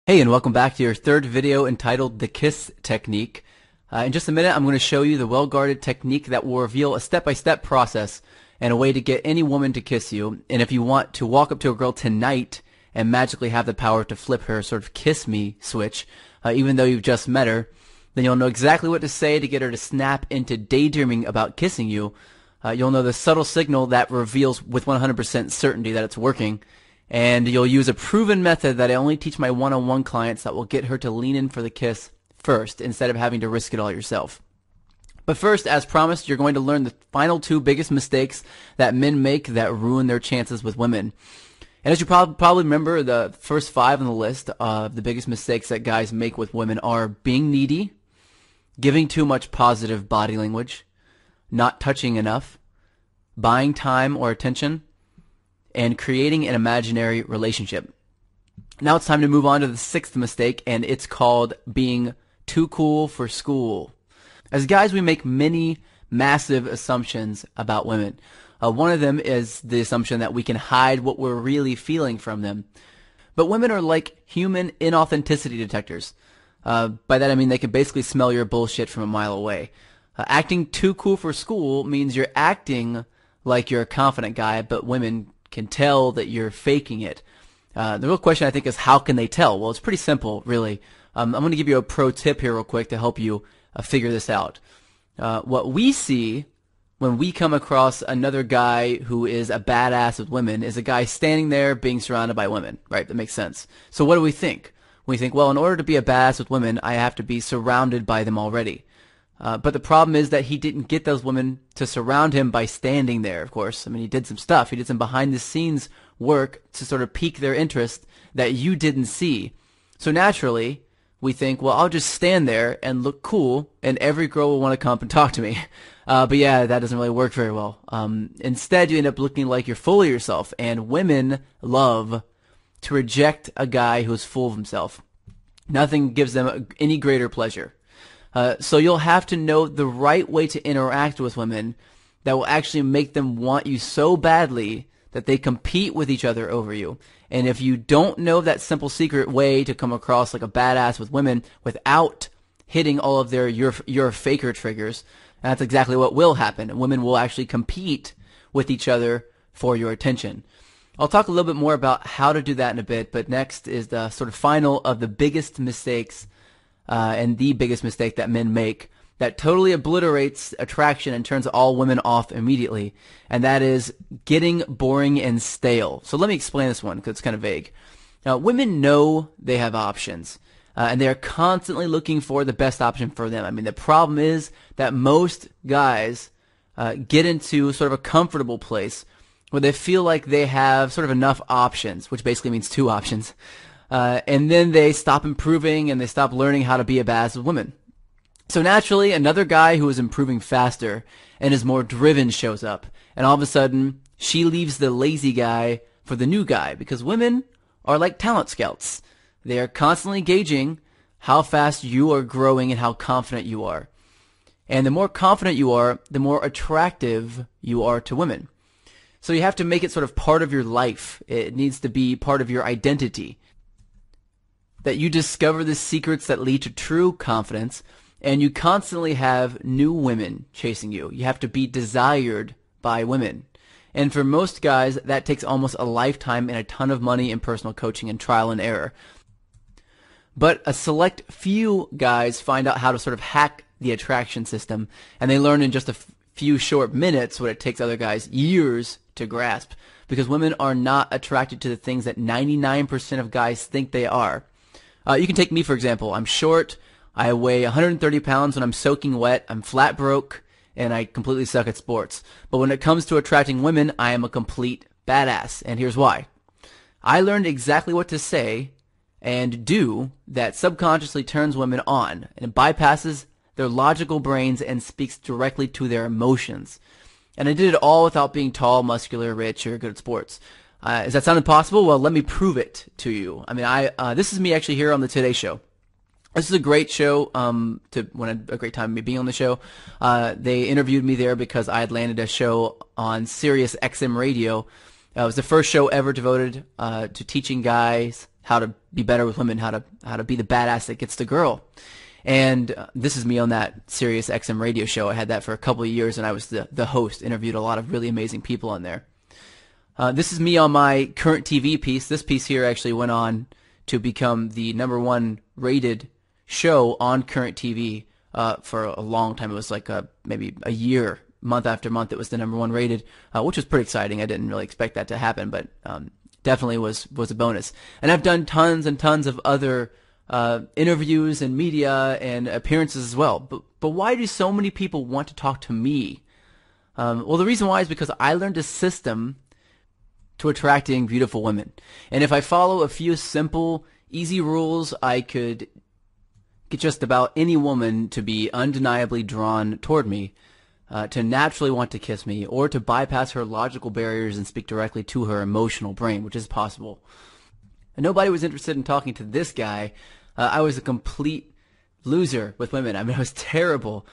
Hey, and welcome back to your third video entitled The Kiss Technique. In just a minute, I'm going to show you the well-guarded technique that will reveal a step-by-step process and a way to get any woman to kiss you. And if you want to walk up to a girl tonight and magically have the power to flip her sort of kiss me switch, even though you've just met her, then you'll know exactly what to say to get her to snap into daydreaming about kissing you. You'll know the subtle signal that reveals with 100% certainty that it's working. And you'll use a proven method that I only teach my one-on-one clients that will get her to lean in for the kiss first instead of having to risk it all yourself. But first, as promised, you're going to learn the final two biggest mistakes that men make that ruin their chances with women. And as you probably remember, the first five on the list of the biggest mistakes that guys make with women are being needy, giving too much positive body language, not touching enough, buying time or attention, and creating an imaginary relationship. Now it's time to move on to the sixth mistake, and it's called being too cool for school. As guys, we make many massive assumptions about women. One of them is the assumption that we can hide what we're really feeling from them. But women are like human inauthenticity detectors. By that I mean they can basically smell your bullshit from a mile away. Acting too cool for school means you're acting like you're a confident guy, but women can tell that you're faking it. The real question, I think, is how can they tell? Well, it's pretty simple, really. I'm going to give you a pro tip here real quick to help you figure this out. What we see when we come across another guy who is a badass with women is a guy standing there being surrounded by women, right? That makes sense. So what do we think? We think, well, in order to be a badass with women, I have to be surrounded by them already. But the problem is that he didn't get those women to surround him by standing there, of course. I mean, he did some stuff. He did some behind-the-scenes work to sort of pique their interest that you didn't see. So naturally, we think, well, I'll just stand there and look cool, and every girl will want to come up and talk to me. But yeah, that doesn't really work very well. Instead, you end up looking like you're full of yourself, and women love to reject a guy who's full of himself. Nothing gives them any greater pleasure. So you'll have to know the right way to interact with women that will actually make them want you so badly that they compete with each other over you. And if you don't know that simple secret way to come across like a badass with women without hitting all of their your faker triggers, that's exactly what will happen. Women will actually compete with each other for your attention. I'll talk a little bit more about how to do that in a bit, but next is the sort of final of the biggest mistakes and the biggest mistake that men make that totally obliterates attraction and turns all women off immediately, and that is getting boring and stale. So let me explain this one because it's kind of vague. Now, women know they have options, and they are constantly looking for the best option for them. I mean, the problem is that most guys get into sort of a comfortable place where they feel like they have sort of enough options, which basically means two options. And then they stop improving and they stop learning how to be a badass with women. So naturally, another guy who is improving faster and is more driven shows up. And all of a sudden, she leaves the lazy guy for the new guy because women are like talent scouts. They are constantly gauging how fast you are growing and how confident you are. And the more confident you are, the more attractive you are to women. So you have to make it sort of part of your life. It needs to be part of your identity. That you discover the secrets that lead to true confidence, and you constantly have new women chasing you. You have to be desired by women. And for most guys, that takes almost a lifetime and a ton of money in personal coaching and trial and error. But a select few guys find out how to sort of hack the attraction system, and they learn in just a few short minutes what it takes other guys years to grasp, because women are not attracted to the things that 99% of guys think they are. You can take me, for example. I'm short, I weigh 130 pounds when I'm soaking wet, I'm flat broke, and I completely suck at sports. But when it comes to attracting women, I am a complete badass, and here's why. I learned exactly what to say and do that subconsciously turns women on, and it bypasses their logical brains and speaks directly to their emotions. And I did it all without being tall, muscular, rich, or good at sports. Does that sound impossible? Well, let me prove it to you. I mean, this is me actually here on the Today Show. This is a great show. A great time me being on the show. They interviewed me there because I had landed a show on Sirius XM Radio. It was the first show ever devoted to teaching guys how to be better with women, how to be the badass that gets the girl. And this is me on that Sirius XM radio show. I had that for a couple of years, and I was the host, interviewed a lot of really amazing people on there. This is me on my current TV piece. This piece here actually went on to become the #1 rated show on current TV for a long time. It was like maybe a year, month after month, it was the #1 rated, which was pretty exciting. I didn't really expect that to happen, but definitely was a bonus. And I've done tons and tons of other interviews and media and appearances as well. But why do so many people want to talk to me? Well, the reason why is because I learned a system to attracting beautiful women. And if I follow a few simple, easy rules, I could get just about any woman to be undeniably drawn toward me, to naturally want to kiss me, or to bypass her logical barriers and speak directly to her emotional brain, which is possible. And nobody was interested in talking to this guy. I was a complete loser with women. I mean, I was terrible.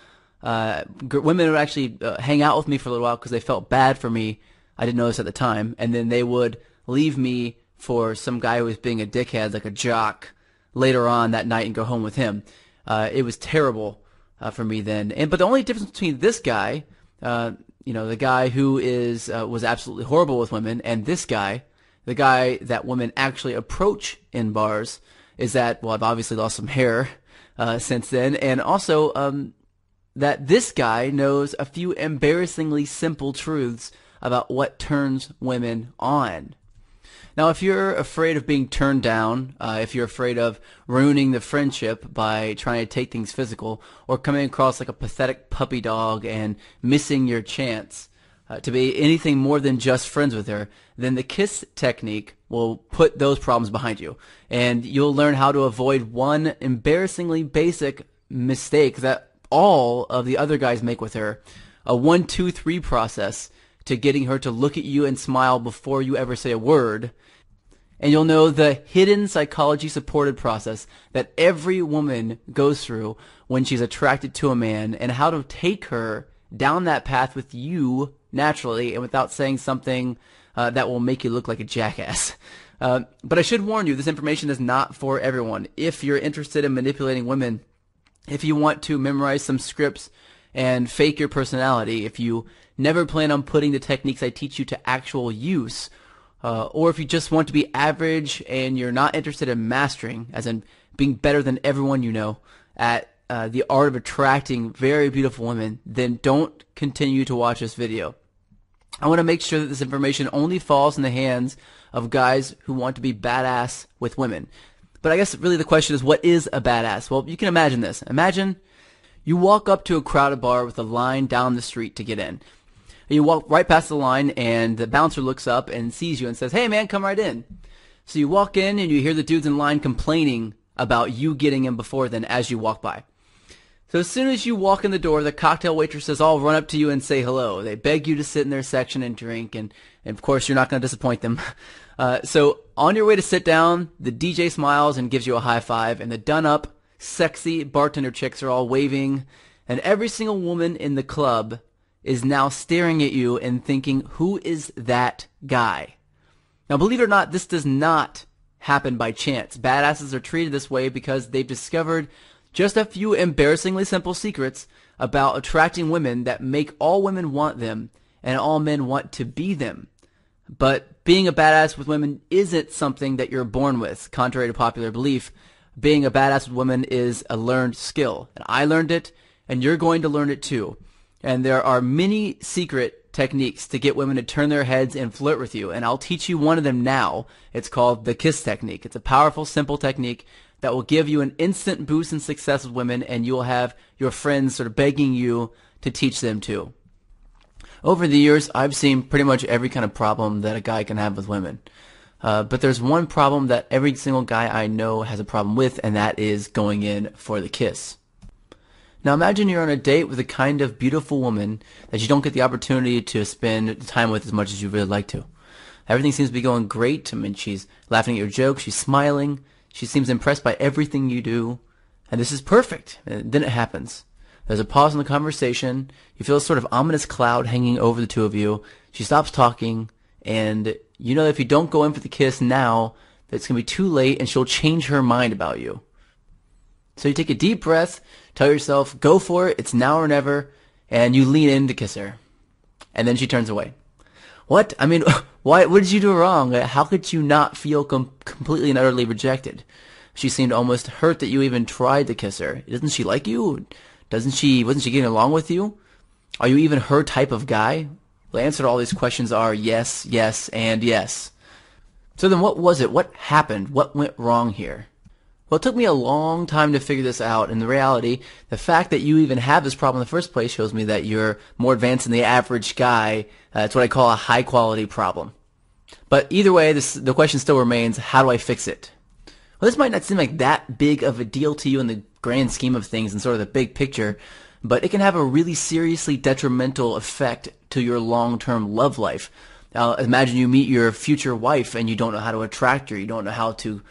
Women would actually hang out with me for a little while because they felt bad for me. I didn't know this at the time. And then they would leave me for some guy who was being a dickhead, like a jock, later on that night and go home with him. It was terrible for me then. But the only difference between this guy, the guy who was absolutely horrible with women, and this guy, the guy that women actually approach in bars, is that, well, I've obviously lost some hair since then, and also that this guy knows a few embarrassingly simple truths about what turns women on. Now, if you're afraid of being turned down, if you're afraid of ruining the friendship by trying to take things physical, or coming across like a pathetic puppy dog and missing your chance to be anything more than just friends with her, then the KISS technique will put those problems behind you. And you'll learn how to avoid one embarrassingly basic mistake that all of the other guys make with her, a 1, 2, 3 process to getting her to look at you and smile before you ever say a word. And you'll know the hidden psychology supported process that every woman goes through when she's attracted to a man, and how to take her down that path with you naturally and without saying something that will make you look like a jackass. But I should warn you, this information is not for everyone. If you're interested in manipulating women, if you want to memorize some scripts and fake your personality, if you never plan on putting the techniques I teach you to actual use, or if you just want to be average and you're not interested in mastering, as in being better than everyone you know at the art of attracting very beautiful women, then don't continue to watch this video. I want to make sure that this information only falls in the hands of guys who want to be badass with women. But I guess really the question is, what is a badass? Well, you can imagine this. Imagine you walk up to a crowded bar with a line down the street to get in. You walk right past the line, and the bouncer looks up and sees you and says, "Hey man, come right in." So you walk in, and you hear the dudes in line complaining about you getting in before then as you walk by. So as soon as you walk in the door, the cocktail waitresses all run up to you and say hello. They beg you to sit in their section and drink, and of course you're not going to disappoint them. So on your way to sit down, the DJ smiles and gives you a high five, and the done-up, sexy bartender chicks are all waving, and every single woman in the club is now staring at you and thinking, who is that guy? Now, believe it or not, this does not happen by chance. Badasses are treated this way because they've discovered just a few embarrassingly simple secrets about attracting women that make all women want them and all men want to be them. But being a badass with women isn't something that you're born with. Contrary to popular belief, being a badass with women is a learned skill. And I learned it, and you're going to learn it too. And there are many secret techniques to get women to turn their heads and flirt with you. And I'll teach you one of them now. It's called the KISS technique. It's a powerful, simple technique that will give you an instant boost in success with women, and you'll have your friends sort of begging you to teach them too. Over the years, I've seen pretty much every kind of problem that a guy can have with women. But there's one problem that every single guy I know has a problem with, and that is going in for the kiss. Now imagine you're on a date with a kind of beautiful woman that you don't get the opportunity to spend time with as much as you really like to. Everything seems to be going great. I mean, she's laughing at your jokes, she's smiling, she seems impressed by everything you do, and this is perfect. And then it happens. There's a pause in the conversation, you feel a sort of ominous cloud hanging over the two of you, she stops talking, and you know that if you don't go in for the kiss now, that it's going to be too late and she'll change her mind about you. So you take a deep breath, tell yourself, go for it, it's now or never, and you lean in to kiss her. And then she turns away. What? I mean, what did you do wrong? How could you not feel completely and utterly rejected? She seemed almost hurt that you even tried to kiss her. Doesn't she like you? Wasn't she getting along with you? Are you even her type of guy? The answer to all these questions are yes, yes, and yes. So then what was it? What happened? What went wrong here? Well, it took me a long time to figure this out, and the reality, the fact that you even have this problem in the first place shows me that you're more advanced than the average guy. It's what I call a high-quality problem. But either way, the question still remains, how do I fix it? Well, this might not seem like that big of a deal to you in the grand scheme of things and sort of the big picture, but it can have a really seriously detrimental effect to your long-term love life. Now, imagine you meet your future wife and you don't know how to attract her. You don't know how to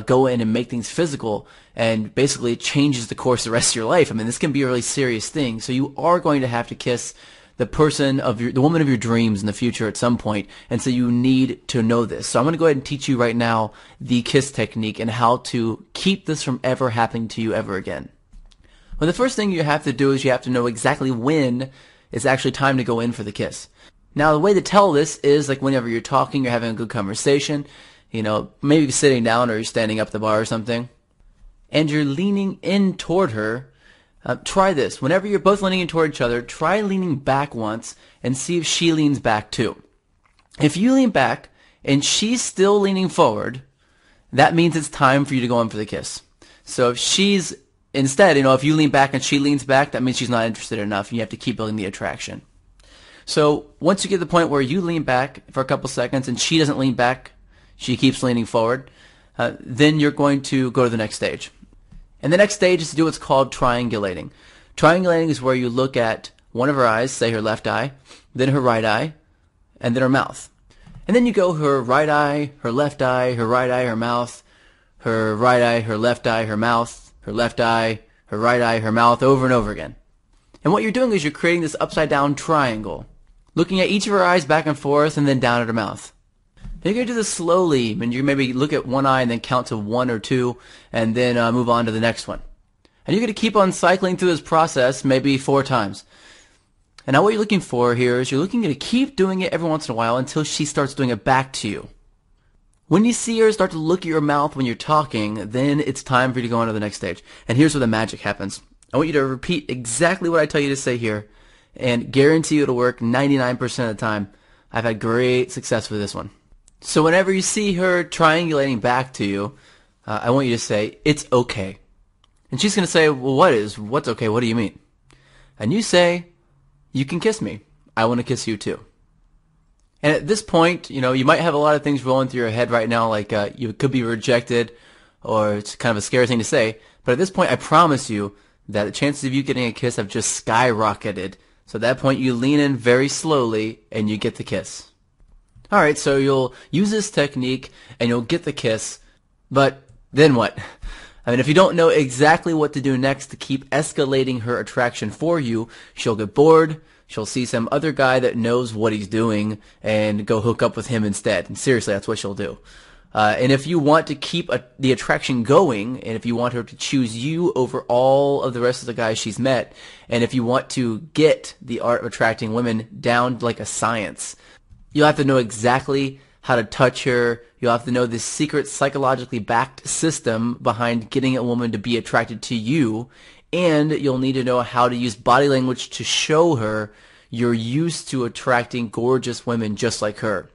go in and make things physical, and basically it changes the course of the rest of your life. I mean, this can be a really serious thing. So you are going to have to kiss the woman of your dreams in the future at some point, and so you need to know this. So I'm going to go ahead and teach you right now the kiss technique and how to keep this from ever happening to you ever again. Well, the first thing you have to do is you have to know exactly when it's actually time to go in for the kiss. Now, the way to tell this is like whenever you're talking, you're having a good conversation, maybe sitting down or you're standing up at the bar or something, and you're leaning in toward her. Try this. Whenever you're both leaning in toward each other, try leaning back once and see if she leans back too. If you lean back and she's still leaning forward, that means it's time for you to go in for the kiss. So if she's instead, if you lean back and she leans back, that means she's not interested enough and you have to keep building the attraction. So once you get to the point where you lean back for a couple seconds and she doesn't lean back, she keeps leaning forward, then you're going to go to the next stage. And the next stage is to do what's called triangulating. Triangulating is where you look at one of her eyes, say her left eye, then her right eye, and then her mouth. And then you go her right eye, her left eye, her right eye, her mouth, her right eye, her left eye, her mouth, her left eye, her right eye, her mouth, over and over again. And what you're doing is you're creating this upside down triangle, looking at each of her eyes back and forth and then down at her mouth. You're going to do this slowly, and you maybe look at one eye and then count to 1 or 2, and then move on to the next one. And you're going to keep on cycling through this process maybe 4 times. And now what you're looking for here is you're looking to keep doing it every once in a while until she starts doing it back to you. When you see her start to look at your mouth when you're talking, then it's time for you to go on to the next stage. And here's where the magic happens. I want you to repeat exactly what I tell you to say here, and guarantee you it'll work 99% of the time. I've had great success with this one. So whenever you see her triangulating back to you, I want you to say, "It's okay." And she's going to say, "Well, what's okay? What do you mean?" And you say, "You can kiss me. I want to kiss you too." And at this point, you might have a lot of things rolling through your head right now, like you could be rejected, or it's kind of a scary thing to say. But at this point, I promise you that the chances of you getting a kiss have just skyrocketed. So at that point, you lean in very slowly and you get the kiss. Alright, so you'll use this technique and you'll get the kiss, but then what? I mean, if you don't know exactly what to do next to keep escalating her attraction for you, she'll get bored, she'll see some other guy that knows what he's doing and go hook up with him instead. And seriously, that's what she'll do. And if you want to keep the attraction going, and if you want her to choose you over all of the rest of the guys she's met, and if you want to get the art of attracting women down like a science, you'll have to know exactly how to touch her. You'll have to know this secret psychologically backed system behind getting a woman to be attracted to you, and you'll need to know how to use body language to show her you're used to attracting gorgeous women just like her.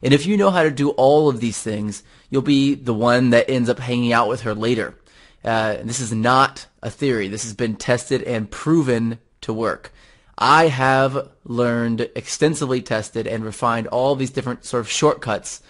And if you know how to do all of these things, you'll be the one that ends up hanging out with her later. This is not a theory. This has been tested and proven to work. I have learned, extensively tested, and refined all these different sort of shortcuts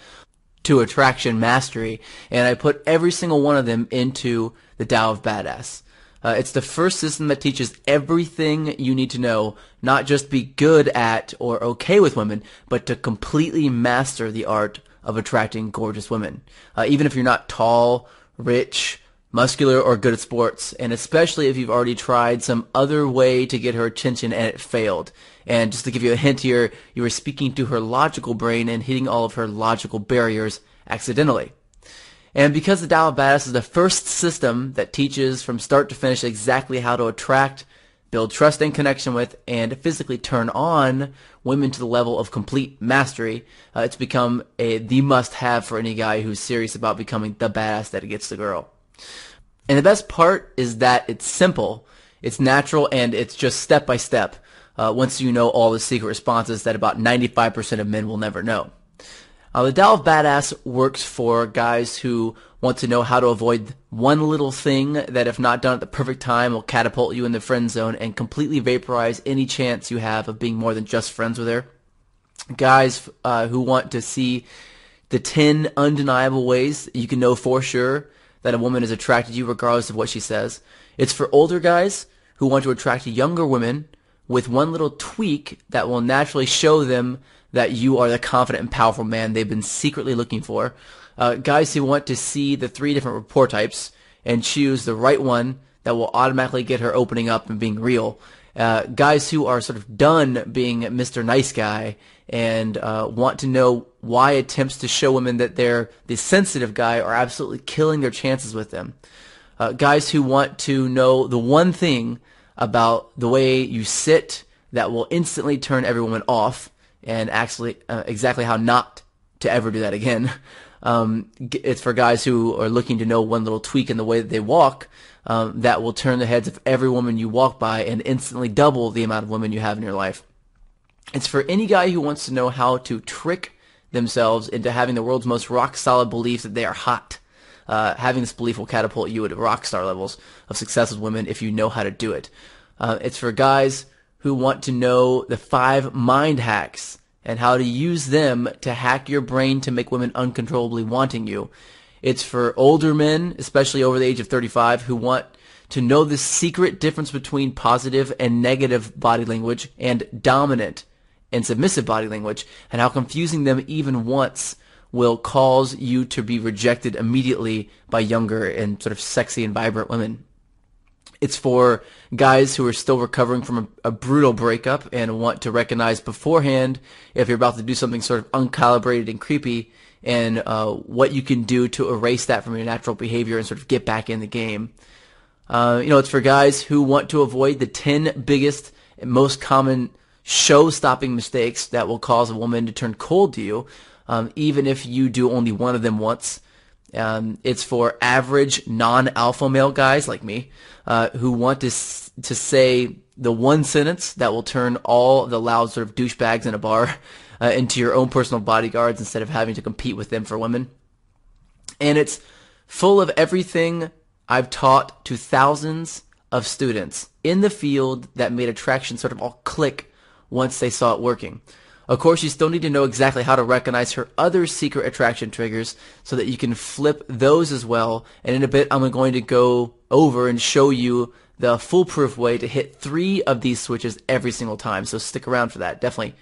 to attraction mastery, and I put every single one of them into the Tao of Badass. It's the first system that teaches everything you need to know, not just be good at or okay with women, but to completely master the art of attracting gorgeous women. Even if you're not tall, rich, muscular, or good at sports, and especially if you've already tried some other way to get her attention and it failed. And just to give you a hint here, you were speaking to her logical brain and hitting all of her logical barriers accidentally. And because the Dial of Badass is the first system that teaches from start to finish exactly how to attract, build trust and connection with, and physically turn on women to the level of complete mastery, it's become the must-have for any guy who's serious about becoming the badass that gets the girl. And the best part is that it's simple, it's natural, and it's just step by step. Once you know all the secret responses that about 95% of men will never know. The Dial of Badass works for guys who want to know how to avoid one little thing that, if not done at the perfect time, will catapult you in the friend zone and completely vaporize any chance you have of being more than just friends with her. Guys who want to see the 10 undeniable ways you can know for sure that a woman is attracted to you regardless of what she says. It's for older guys who want to attract younger women with one little tweak that will naturally show them that you are the confident and powerful man they've been secretly looking for. Guys who want to see the 3 different rapport types and choose the right one that will automatically get her opening up and being real. Guys who are sort of done being Mr. Nice Guy and want to know why attempts to show women that they're the sensitive guy are absolutely killing their chances with them. Guys who want to know the one thing about the way you sit that will instantly turn every woman off, and actually exactly how not to ever do that again. It's for guys who are looking to know one little tweak in the way that they walk that will turn the heads of every woman you walk by and instantly double the amount of women you have in your life. It's for any guy who wants to know how to trick themselves into having the world's most rock-solid belief that they are hot. Having this belief will catapult you to rock star levels of success with women if you know how to do it. It's for guys who want to know the 5 mind hacks and how to use them to hack your brain to make women uncontrollably wanting you. It's for older men, especially over the age of 35, who want to know the secret difference between positive and negative body language and dominant and submissive body language, and how confusing them even once will cause you to be rejected immediately by younger and sort of sexy and vibrant women. It's for guys who are still recovering from a brutal breakup and want to recognize beforehand if you're about to do something sort of uncalibrated and creepy, and what you can do to erase that from your natural behavior and sort of get back in the game. It's for guys who want to avoid the 10 biggest and most common show-stopping mistakes that will cause a woman to turn cold to you, even if you do only one of them once. It's for average non-alpha male guys like me who want to say the one sentence that will turn all the loud sort of douchebags in a bar into your own personal bodyguards instead of having to compete with them for women. And it's full of everything I've taught to thousands of students in the field that made attraction sort of all click once they saw it working. Of course, you still need to know exactly how to recognize her other secret attraction triggers so that you can flip those as well. And in a bit, I'm going to go over and show you the foolproof way to hit 3 of these switches every single time. So stick around for that, definitely.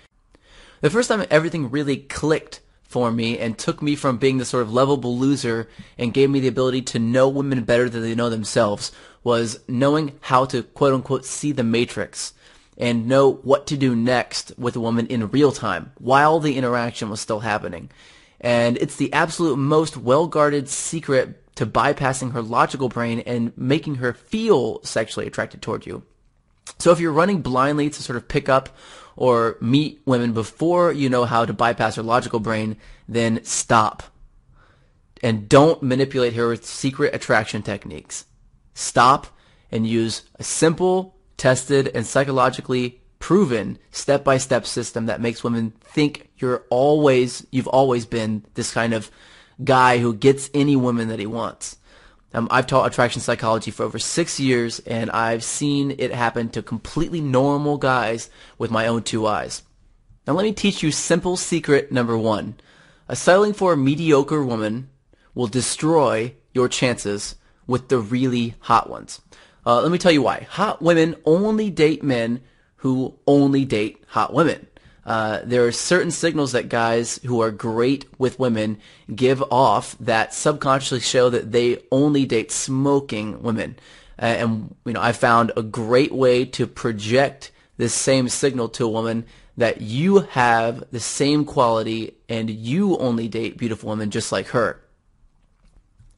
The first time everything really clicked for me and took me from being the sort of lovable loser and gave me the ability to know women better than they know themselves was knowing how to quote-unquote see the matrix and know what to do next with a woman in real time while the interaction was still happening. And it's the absolute most well-guarded secret to bypassing her logical brain and making her feel sexually attracted toward you. So if you're running blindly to sort of pick up or meet women before you know how to bypass her logical brain, then stop. And don't manipulate her with secret attraction techniques. Stop and use a simple, tested, and psychologically proven step-by-step system that makes women think you've always been this kind of guy who gets any woman that he wants. I've taught attraction psychology for over 6 years, and I've seen it happen to completely normal guys with my own 2 eyes. Now let me teach you simple secret number 1. Settling for a mediocre woman will destroy your chances with the really hot ones. Let me tell you why. Hot women only date men who only date hot women. There are certain signals that guys who are great with women give off that subconsciously show that they only date smoking women. I found a great way to project this same signal to a woman that you have the same quality and you only date beautiful women just like her.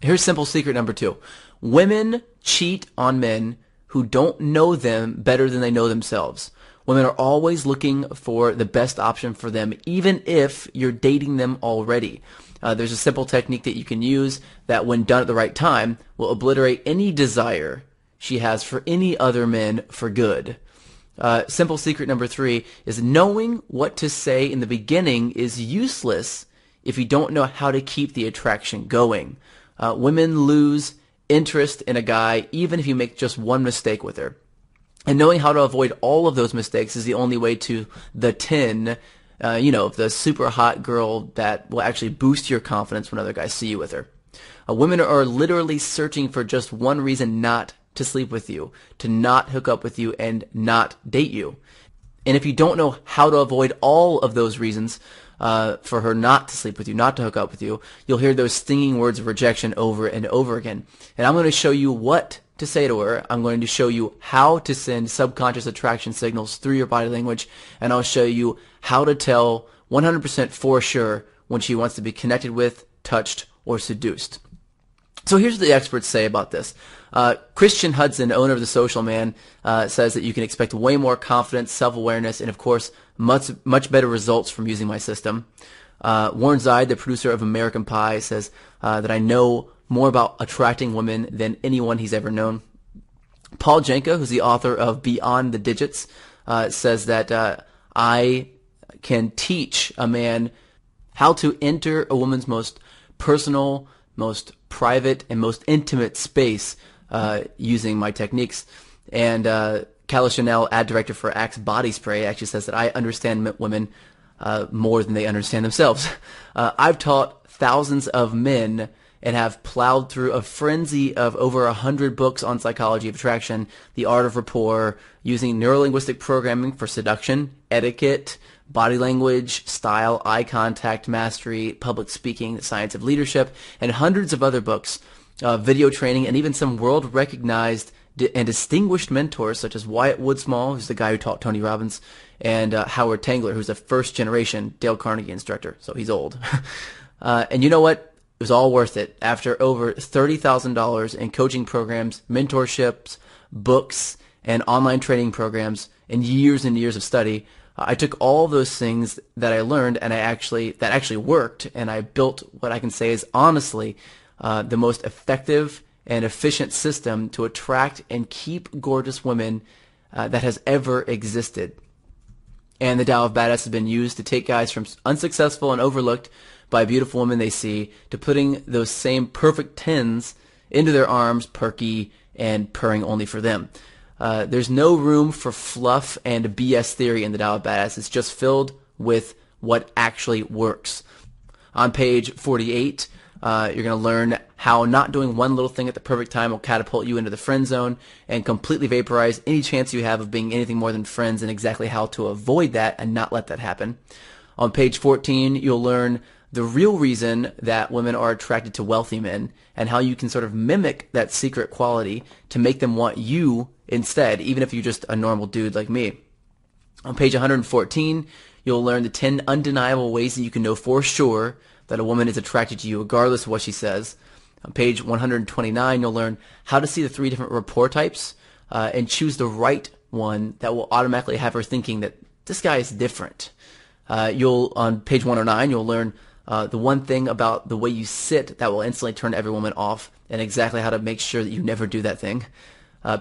Here's simple secret number 2. Women cheat on men who don't know them better than they know themselves. Women are always looking for the best option for them, even if you're dating them already. There's a simple technique that you can use that, when done at the right time, will obliterate any desire she has for any other men for good. Simple secret number 3 is knowing what to say in the beginning is useless if you don't know how to keep the attraction going. Women lose interest in a guy even if you make just one mistake with her. And knowing how to avoid all of those mistakes is the only way to the 10, the super hot girl that will actually boost your confidence when other guys see you with her. Women are literally searching for just one reason not to sleep with you, to not hook up with you, and not date you. And if you don't know how to avoid all of those reasons for her not to sleep with you, not to hook up with you, you'll hear those stinging words of rejection over and over again. And I'm going to show you what to say to her. I'm going to show you how to send subconscious attraction signals through your body language, and I'll show you how to tell 100% for sure when she wants to be connected with, touched, or seduced. So here's what the experts say about this. Christian Hudson, owner of The Social Man, says that you can expect way more confidence, self-awareness, and of course, much better results from using my system. Warren Zide, the producer of American Pie, says that I know more about attracting women than anyone he's ever known. Paul Janka, who's the author of Beyond the Digits, says that I can teach a man how to enter a woman's most personal, most private, and most intimate space using my techniques. And Calla Chanel, ad director for Axe Body Spray, actually says that I understand women more than they understand themselves. I've taught thousands of men and have plowed through a frenzy of over 100 books on psychology of attraction, the art of rapport, using neurolinguistic programming for seduction, etiquette, body language, style, eye contact mastery, public speaking, the science of leadership, and hundreds of other books, video training, and even some world-recognized and distinguished mentors such as Wyatt Woodsmall, who's the guy who taught Tony Robbins, and Howard Tangler, who's a first-generation Dale Carnegie instructor, so he's old. And you know what? It was all worth it. After over $30,000 in coaching programs, mentorships, books, and online training programs, and years of study, I took all those things that I learned and that actually worked, and I built what I can say is honestly the most effective and efficient system to attract and keep gorgeous women that has ever existed. And the Tao of Badass has been used to take guys from unsuccessful and overlooked by a beautiful woman they see to putting those same perfect 10s into their arms, perky and purring only for them. There's no room for fluff and BS theory in the Tao of Badass. It's just filled with what actually works. On page 48, you're going to learn how not doing one little thing at the perfect time will catapult you into the friend zone and completely vaporize any chance you have of being anything more than friends, and exactly how to avoid that and not let that happen. On page 14, you'll learn the real reason that women are attracted to wealthy men and how you can sort of mimic that secret quality to make them want you instead, even if you're just a normal dude like me. On page 114, you'll learn the 10 undeniable ways that you can know for sure that a woman is attracted to you regardless of what she says. On page 129, you'll learn how to see the 3 different rapport types and choose the right one that will automatically have her thinking that this guy is different. On page 109, you'll learn the one thing about the way you sit that will instantly turn every woman off, and exactly how to make sure that you never do that thing.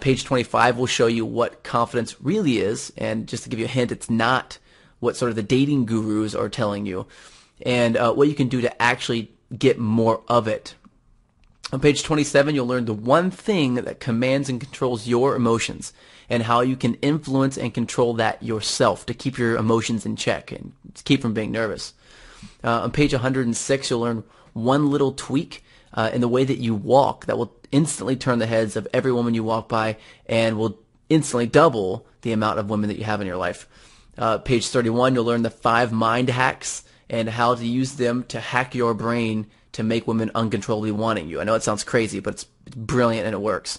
Page 25 will show you what confidence really is, and just to give you a hint, it's not what sort of the dating gurus are telling you, and what you can do to actually get more of it. On page 27, you'll learn the one thing that commands and controls your emotions, and how you can influence and control that yourself to keep your emotions in check and keep from being nervous. On page 106, you'll learn one little tweak in the way that you walk that will instantly turn the heads of every woman you walk by and will instantly double the amount of women that you have in your life. Page 31, you'll learn the 5 mind hacks and how to use them to hack your brain to make women uncontrollably wanting you. I know it sounds crazy, but it's brilliant and it works.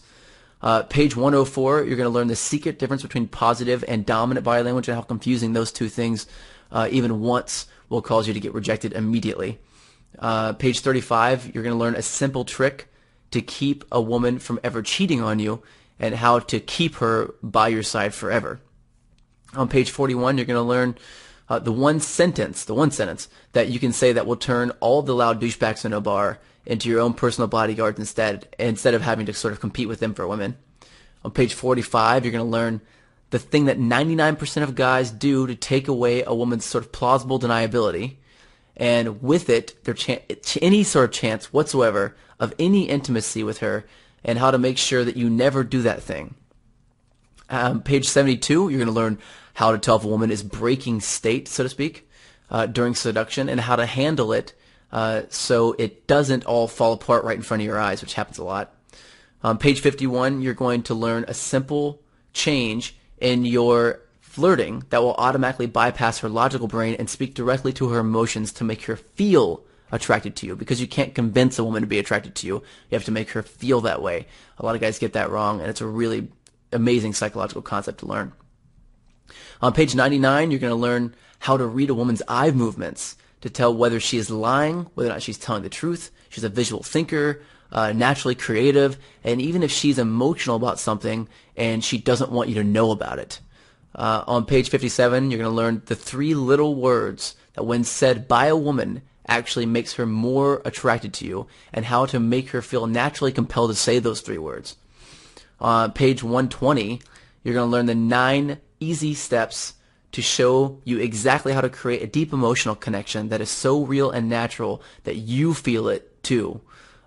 Page 104, you're going to learn the secret difference between positive and dominant body language and how confusing those two things even once will cause you to get rejected immediately. Page 35, you're going to learn a simple trick to keep a woman from ever cheating on you and how to keep her by your side forever. On page 41, you're going to learn the one sentence that you can say that will turn all the loud douchebags in a bar into your own personal bodyguards instead of having to sort of compete with them for women. On page 45, you're going to learn the thing that 99% of guys do to take away a woman's sort of plausible deniability, and with it, any sort of chance whatsoever of any intimacy with her, and how to make sure that you never do that thing. Page 72, you're going to learn how to tell if a woman is breaking state, so to speak, during seduction, and how to handle it so it doesn't all fall apart right in front of your eyes, which happens a lot. On page 51, you're going to learn a simple change in your flirting that will automatically bypass her logical brain and speak directly to her emotions to make her feel attracted to you, because you can't convince a woman to be attracted to you. You have to make her feel that way. A lot of guys get that wrong, and it's a really amazing psychological concept to learn. On page 99, you're going to learn how to read a woman's eye movements to tell whether she is lying, whether or not she's telling the truth. She's a visual thinker, naturally creative, and even if she's emotional about something and she doesn't want you to know about it. On page 57, you're going to learn the 3 little words that when said by a woman actually makes her more attracted to you, and how to make her feel naturally compelled to say those 3 words. On page 120, you're going to learn the 9 easy steps to show you exactly how to create a deep emotional connection that is so real and natural that you feel it too.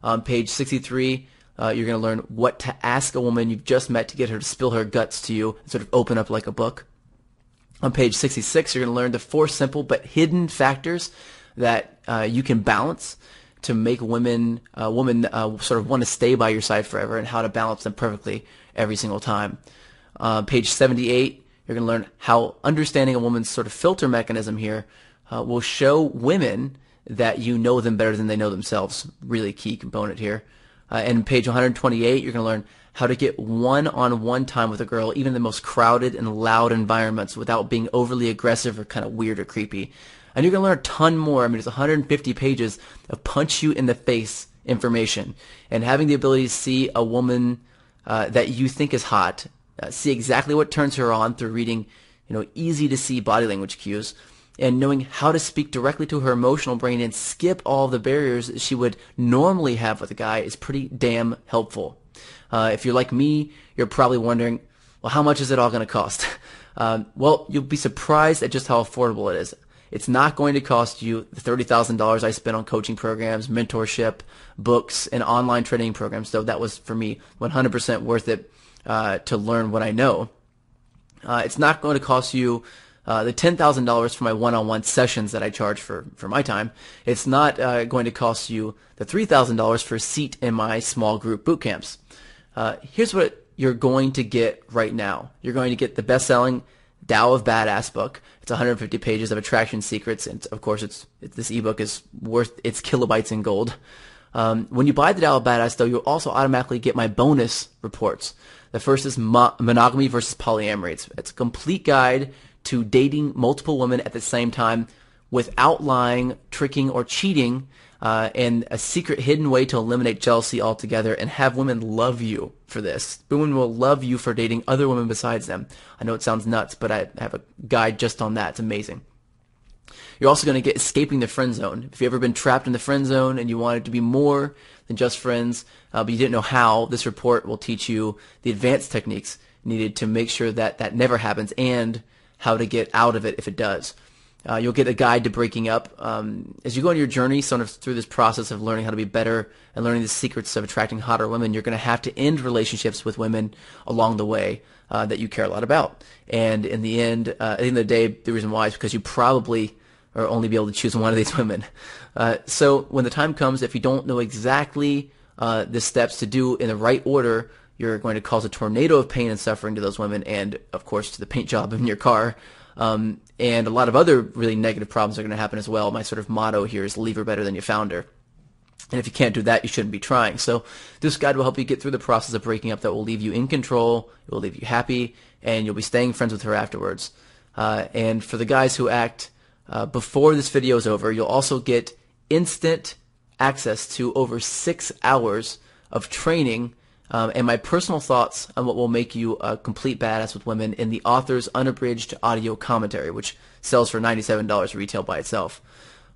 On page 63, you're going to learn what to ask a woman you've just met to get her to spill her guts to you and sort of open up like a book. On page 66, you're going to learn the 4 simple but hidden factors that you can balance to make a woman sort of want to stay by your side forever, and how to balance them perfectly every single time. Page 78, you're going to learn how understanding a woman's sort of filter mechanism here will show women that you know them better than they know themselves. Really key component here. And page 128, you're going to learn how to get one-on-one time with a girl, even in the most crowded and loud environments, without being overly aggressive or kind of weird or creepy. And you're going to learn a ton more. I mean, it's 150 pages of punch-you-in-the-face information. And having the ability to see a woman that you think is hot, see exactly what turns her on through reading, easy-to-see body language cues, and knowing how to speak directly to her emotional brain and skip all the barriers that she would normally have with a guy is pretty damn helpful. If you're like me, you're probably wondering, well, how much is it all going to cost? Well, you'll be surprised at just how affordable it is. It's not going to cost you the $30,000 I spent on coaching programs, mentorship, books, and online training programs, though that was, for me, 100% worth it to learn what I know. It's not going to cost you the $10,000 for my one-on-one sessions that I charge for my time. It's not going to cost you the $3,000 for a seat in my small group boot camps. Here's what you're going to get right now. You're going to get the best-selling Tao of Badass book. It's 150 pages of attraction secrets, and of course, this ebook is worth its kilobytes in gold. When you buy the Tao of Badass, though, you'll also automatically get my bonus reports. The first is monogamy versus polyamory. It's a complete guide to dating multiple women at the same time without lying, tricking, or cheating, and a secret hidden way to eliminate jealousy altogether and have women love you for this. Women will love you for dating other women besides them. I know it sounds nuts, but I have a guide just on that. It's amazing. You're also going to get Escaping the Friend Zone. If you've ever been trapped in the friend zone and you wanted to be more than just friends, but you didn't know how, this report will teach you the advanced techniques needed to make sure that that never happens, and how to get out of it if it does. You'll get a guide to breaking up. As you go on your journey sort of through this process of learning how to be better and learning the secrets of attracting hotter women, you're going to have to end relationships with women along the way that you care a lot about. And in the end of the day, the reason why is because you probably are only be able to choose one of these women. So when the time comes, if you don't know exactly the steps to do in the right order, you're going to cause a tornado of pain and suffering to those women, and of course to the paint job in your car. And a lot of other really negative problems are going to happen as well. My sort of motto here is leave her better than you found her. And if you can't do that, you shouldn't be trying. So this guide will help you get through the process of breaking up that will leave you in control, it will leave you happy, and you'll be staying friends with her afterwards. And for the guys who act before this video is over, you'll also get instant access to over 6 hours of training and my personal thoughts on what will make you a complete badass with women in the author's unabridged audio commentary, which sells for $97 retail by itself.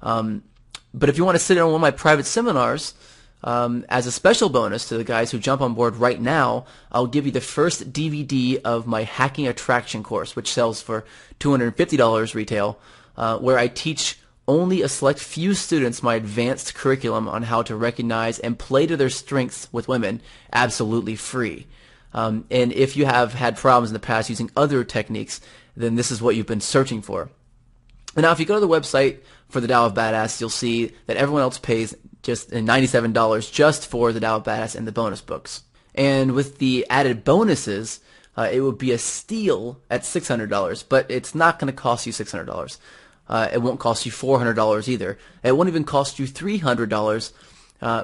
But if you want to sit in on one of my private seminars, as a special bonus to the guys who jump on board right now, I'll give you the first DVD of my Hacking Attraction course, which sells for $250 retail, where I teach only a select few students my advanced curriculum on how to recognize and play to their strengths with women, absolutely free. And if you have had problems in the past using other techniques, then this is what you've been searching for. And now if you go to the website for the Tao of Badass, you'll see that everyone else pays just $97 just for the Tao of Badass and the bonus books. And with the added bonuses, it would be a steal at $600, but it's not going to cost you $600. It won't cost you $400 either. It won't even cost you $300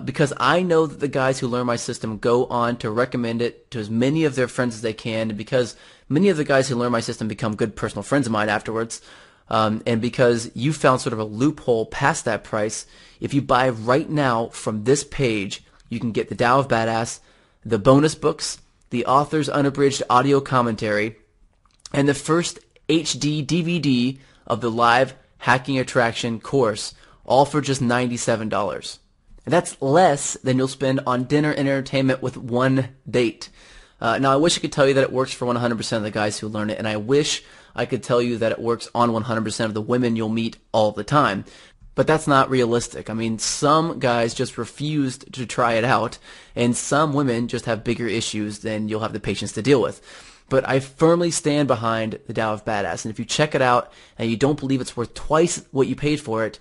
because I know that the guys who learn my system go on to recommend it to as many of their friends as they can, and because many of the guys who learn my system become good personal friends of mine afterwards, and because you found sort of a loophole past that price, if you buy right now from this page, you can get the Tao of Badass, the bonus books, the author's unabridged audio commentary, and the first HD DVD of the live Hacking Attraction course, all for just $97. And that's less than you'll spend on dinner and entertainment with one date. Now, I wish I could tell you that it works for 100% of the guys who learn it, and I wish I could tell you that it works on 100% of the women you'll meet all the time. But that's not realistic. I mean, some guys just refused to try it out, and some women just have bigger issues than you'll have the patience to deal with. But I firmly stand behind the Tao of Badass, and if you check it out and you don't believe it's worth twice what you paid for it,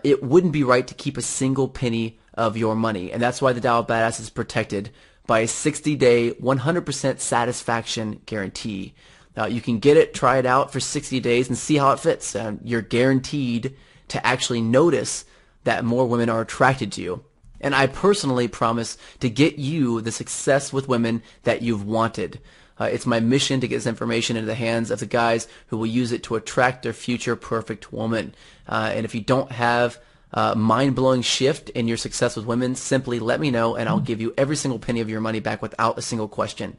it wouldn't be right to keep a single penny of your money. And that's why the Tao of Badass is protected by a 60-day, 100% satisfaction guarantee. Now, you can get it, try it out for 60 days, and see how it fits. You're guaranteed to actually notice that more women are attracted to you. And I personally promise to get you the success with women that you've wanted. It's my mission to get this information into the hands of the guys who will use it to attract their future perfect woman. And if you don't have a mind-blowing shift in your success with women, simply let me know and I'll give you every single penny of your money back without a single question.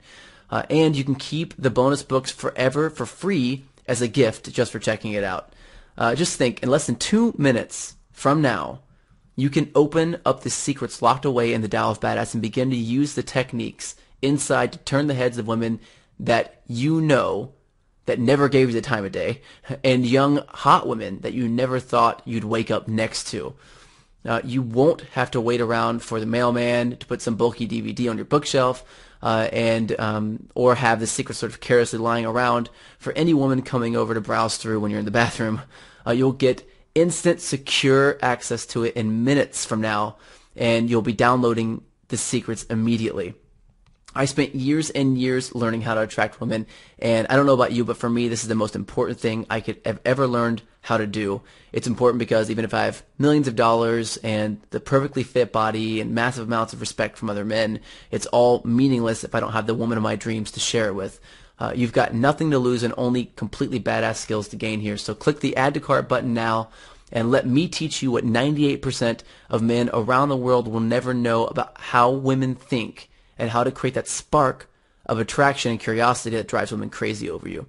And you can keep the bonus books forever for free as a gift just for checking it out. Just think, in less than 2 minutes from now, you can open up the secrets locked away in the Tao of Badass and begin to use the techniques inside to turn the heads of women that you know that never gave you the time of day, and young hot women that you never thought you'd wake up next to. You won't have to wait around for the mailman to put some bulky DVD on your bookshelf or have the secret sort of carelessly lying around for any woman coming over to browse through when you're in the bathroom. You'll get instant, secure access to it in minutes from now, and you'll be downloading the secrets immediately. I spent years and years learning how to attract women, and I don't know about you, but for me, this is the most important thing I could have ever learned how to do. It's important because even if I have millions of dollars and the perfectly fit body and massive amounts of respect from other men, it's all meaningless if I don't have the woman of my dreams to share it with. You've got nothing to lose and only completely badass skills to gain here. So click the Add to Cart button now and let me teach you what 98% of men around the world will never know about how women think and how to create that spark of attraction and curiosity that drives women crazy over you.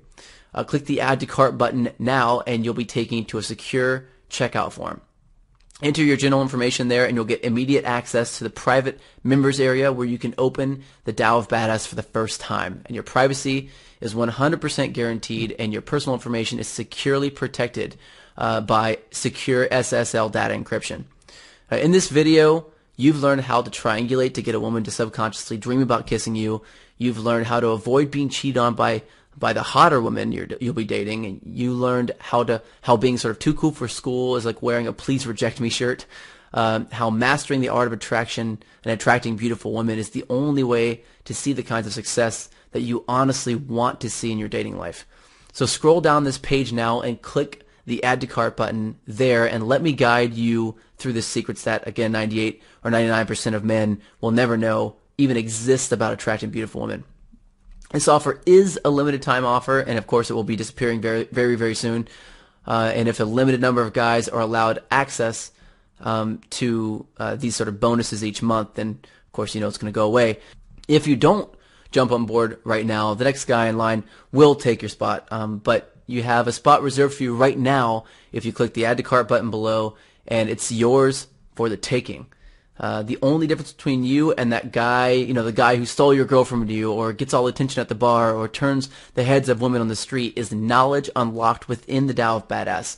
Click the Add to Cart button now and you'll be taken to a secure checkout form. Enter your general information there and you'll get immediate access to the private members area where you can open the Tao of Badass for the first time. And your privacy is 100% guaranteed and your personal information is securely protected by secure SSL data encryption. In this video, you've learned how to triangulate to get a woman to subconsciously dream about kissing you. You've learned how to avoid being cheated on by the hotter women you'll be dating, and you learned how being sort of too cool for school is like wearing a "Please Reject Me" shirt. How mastering the art of attraction and attracting beautiful women is the only way to see the kinds of success that you honestly want to see in your dating life. So scroll down this page now and click the Add to Cart button there and let me guide you through the secrets that, again, 98 or 99% of men will never know even exist about attracting beautiful women. This offer is a limited time offer, and of course it will be disappearing very, very, very soon. And if a limited number of guys are allowed access, to these sort of bonuses each month, then of course you know it's going to go away. If you don't jump on board right now, the next guy in line will take your spot, but you have a spot reserved for you right now if you click the add to cart button below, and it's yours for the taking. The only difference between you and that guy, you know, the guy who stole your girl from you or gets all attention at the bar or turns the heads of women on the street, is knowledge unlocked within the Tao of Badass.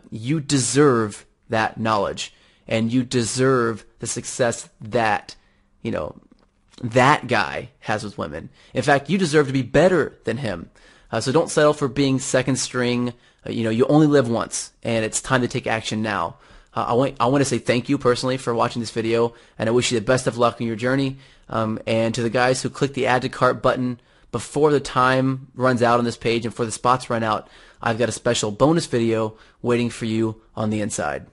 You deserve that knowledge, and you deserve the success that, you know, that guy has with women. In fact, you deserve to be better than him. So don't settle for being second string. You know, you only live once, and it's time to take action now. I want to say thank you personally for watching this video, and I wish you the best of luck in your journey. And to the guys who click the add to cart button before the time runs out on this page and before the spots run out, I've got a special bonus video waiting for you on the inside.